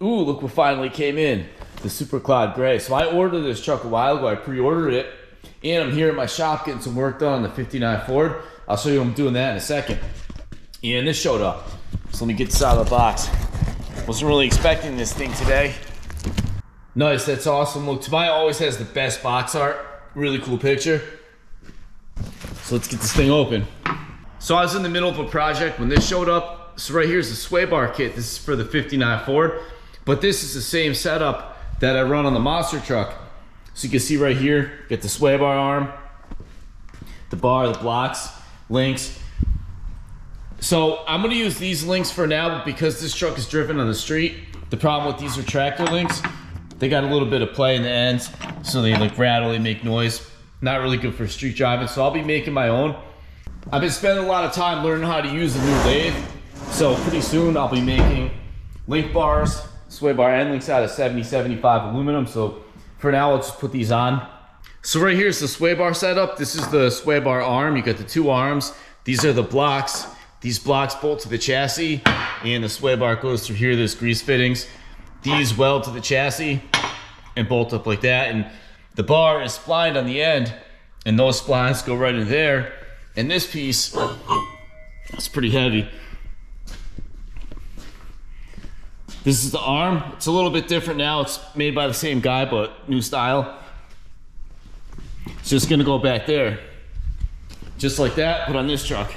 Ooh, look what finally came in. The Super Clod Gray. So I ordered this truck a while ago. I pre-ordered it. And I'm here at my shop getting some work done on the 59 Ford. I'll show you I'm doing that in a second. And this showed up. So let me get this out of the box. Wasn't really expecting this thing today. Nice, that's awesome. Look, Tamiya always has the best box art. Really cool picture. So let's get this thing open. So I was in the middle of a project when this showed up. So right here's the sway bar kit. This is for the 59 Ford. But this is the same setup that I run on the monster truck. So you can see right here, get the sway bar arm, the bar, the blocks, links. So I'm gonna use these links for now, but because this truck is driven on the street, the problem with these retractor links, they got a little bit of play in the ends, so they like rattle, they make noise. Not really good for street driving, so I'll be making my own. I've been spending a lot of time learning how to use the new lathe, so pretty soon I'll be making link bars, sway bar end links out of 70-75 aluminum, so for now I'll just put these on. So right here's the sway bar setup. This is the sway bar arm. You got the two arms. These are the blocks. These blocks bolt to the chassis, and the sway bar goes through here. There's grease fittings. These weld to the chassis and bolt up like that, and the bar is splined on the end, and those splines go right in there. And this piece, it's pretty heavy. This is the arm. It's a little bit different now. It's made by the same guy, but new style. It's just gonna go back there. Just like that, but on this truck.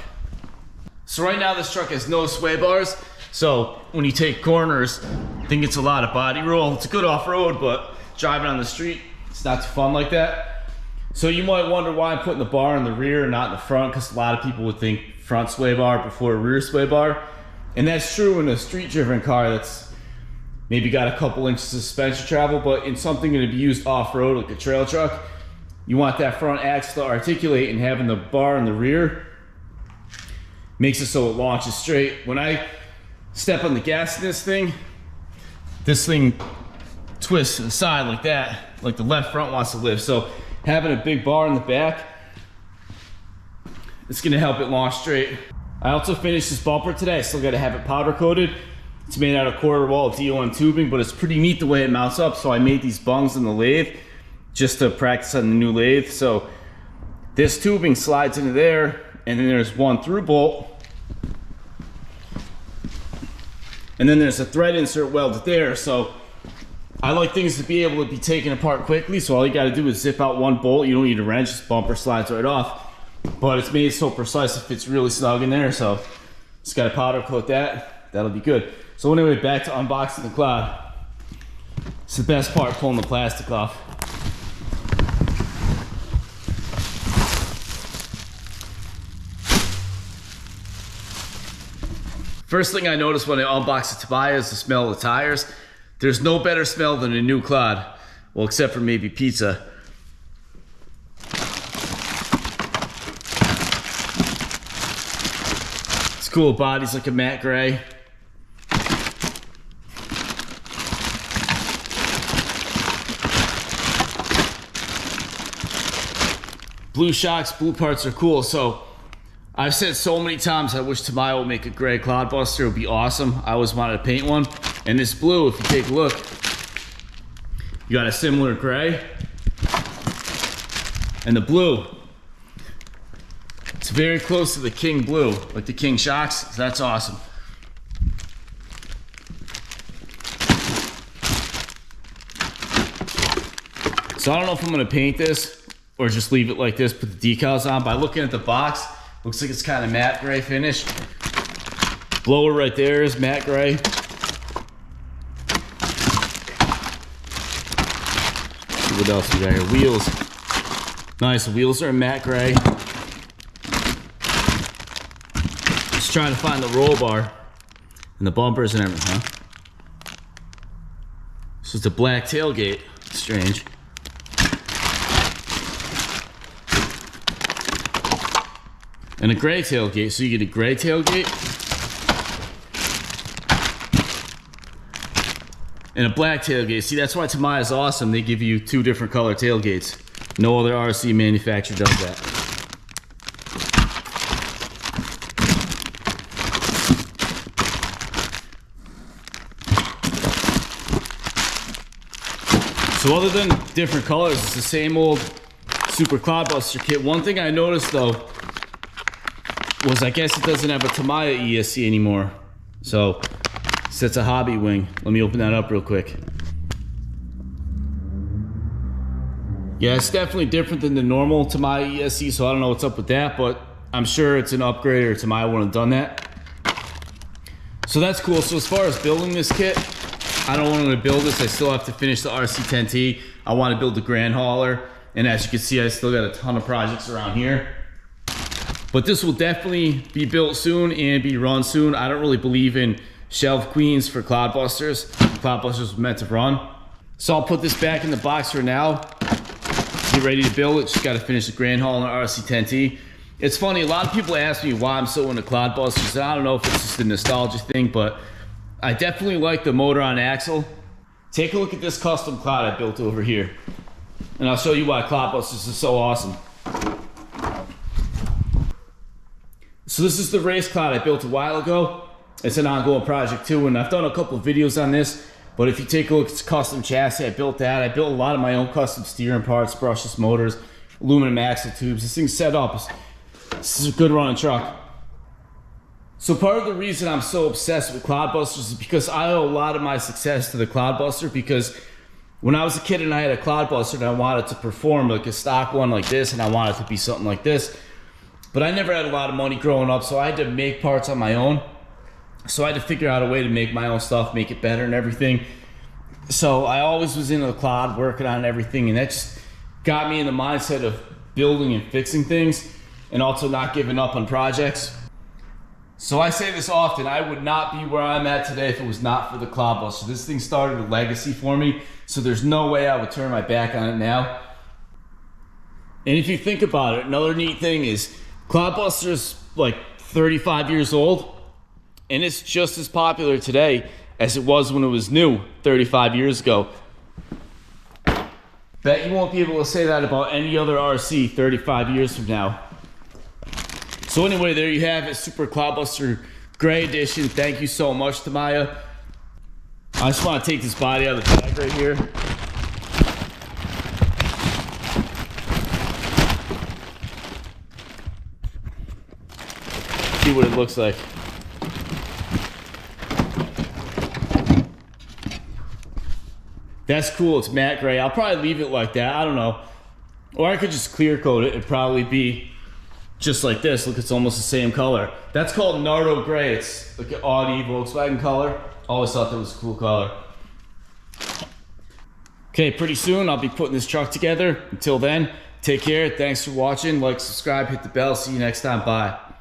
So right now this truck has no sway bars. So when you take corners, I think it's a lot of body roll. It's a good off-road, but driving on the street, it's not too fun like that. So you might wonder why I'm putting the bar in the rear and not in the front, because a lot of people would think front sway bar before a rear sway bar. And that's true in a street-driven car that's maybe got a couple inches of suspension travel, but in something going to be used off-road like a trail truck, you want that front axle to articulate, and having the bar in the rear makes it so it launches straight. When I step on the gas in this thing twists to the side like that, like the left front wants to lift. So having a big bar in the back, it's gonna help it launch straight. I also finished this bumper today. I still gotta have it powder coated. It's made out of quarter wall DOM tubing, but it's pretty neat the way it mounts up. So I made these bungs in the lathe just to practice on the new lathe. So this tubing slides into there, and then there's one through bolt, and then there's a thread insert welded there. So I like things to be able to be taken apart quickly, so all you gotta do is zip out one bolt. You don't need a wrench, this bumper slides right off. But it's made so precise, it fits really snug in there, so just gotta powder coat that. That'll be good. So anyway, back to unboxing the Clod. It's the best part, pulling the plastic off. First thing I noticed when I unboxed the Tamiya is the smell of the tires. There's no better smell than a new Clod. Well, except for maybe pizza. It's cool, body's like a matte gray. Blue shocks, blue parts are cool. So I've said so many times I wish Tamiya would make a gray Clod Buster. It would be awesome. I always wanted to paint one. And this blue, if you take a look, you got a similar gray. And the blue, it's very close to the King blue, like the King shocks. So that's awesome. So I don't know if I'm gonna paint this or just leave it like this, put the decals on. By looking at the box, looks like it's kind of matte gray finish. Blower right there is matte gray. What else we got here? Wheels. Nice, the wheels are matte gray. Just trying to find the roll bar and the bumpers and everything, huh? This is the black tailgate. Strange. And a gray tailgate, so you get a gray tailgate and a black tailgate. See, that's why Tamiya is awesome. They give you two different color tailgates. No other RC manufacturer does that. So other than different colors, it's the same old Super Clod Buster kit. One thing I noticed though was I guess it doesn't have a Tamiya ESC anymore. So it's a hobby wing. Let me open that up real quick. Yeah, it's definitely different than the normal Tamiya ESC, so I don't know what's up with that, but I'm sure it's an upgrade or Tamiya wouldn't have done that. So that's cool. So as far as building this kit, I don't want to build this. I still have to finish the RC10T. I want to build the Grand Hauler. And as you can see, I still got a ton of projects around here. But this will definitely be built soon and be run soon. I don't really believe in shelf queens for Clod Busters. Clod Busters were meant to run. So I'll put this back in the box for now. Get ready to build it. Just got to finish the Grand Hauler and RC10T. It's funny, a lot of people ask me why I'm so into Clod Busters. I don't know if it's just a nostalgia thing, but I definitely like the motor on axle. Take a look at this custom Clod I built over here. And I'll show you why Clod Busters is so awesome. So this is the race Clod I built a while ago. It's an ongoing project too, and I've done a couple of videos on this. But if you take a look, it's a custom chassis. I built that. I built a lot of my own custom steering parts, brushless motors, aluminum axle tubes. This thing's set up. This is a good running truck. So part of the reason I'm so obsessed with Clod Busters is because I owe a lot of my success to the Clod Buster, because when I was a kid and I had a Clod Buster and I wanted to perform like a stock one like this and I wanted to be something like this, but I never had a lot of money growing up, so I had to make parts on my own. So I had to figure out a way to make my own stuff, make it better and everything. So I always was into the Clod, working on everything, and that just got me in the mindset of building and fixing things and also not giving up on projects. So I say this often, I would not be where I'm at today if it was not for the Clod Buster. This thing started a legacy for me, so there's no way I would turn my back on it now. And if you think about it, another neat thing is Clod Buster's like 35 years old, and it's just as popular today as it was when it was new 35 years ago. Bet you won't be able to say that about any other RC 35 years from now. So anyway, there you have it, Super Clod Buster Gray Edition. Thank you so much, Tamiya. I just want to take this body out of the bag right here. See what it looks like. That's cool, it's matte gray. I'll probably leave it like that, I don't know. Or I could just clear coat it, it'd probably be just like this. Look, it's almost the same color. That's called Nardo Gray. It's like an Audi Volkswagen color. Always thought that was a cool color. Okay, pretty soon I'll be putting this truck together. Until then, take care. Thanks for watching. Like, subscribe, hit the bell. See you next time. Bye.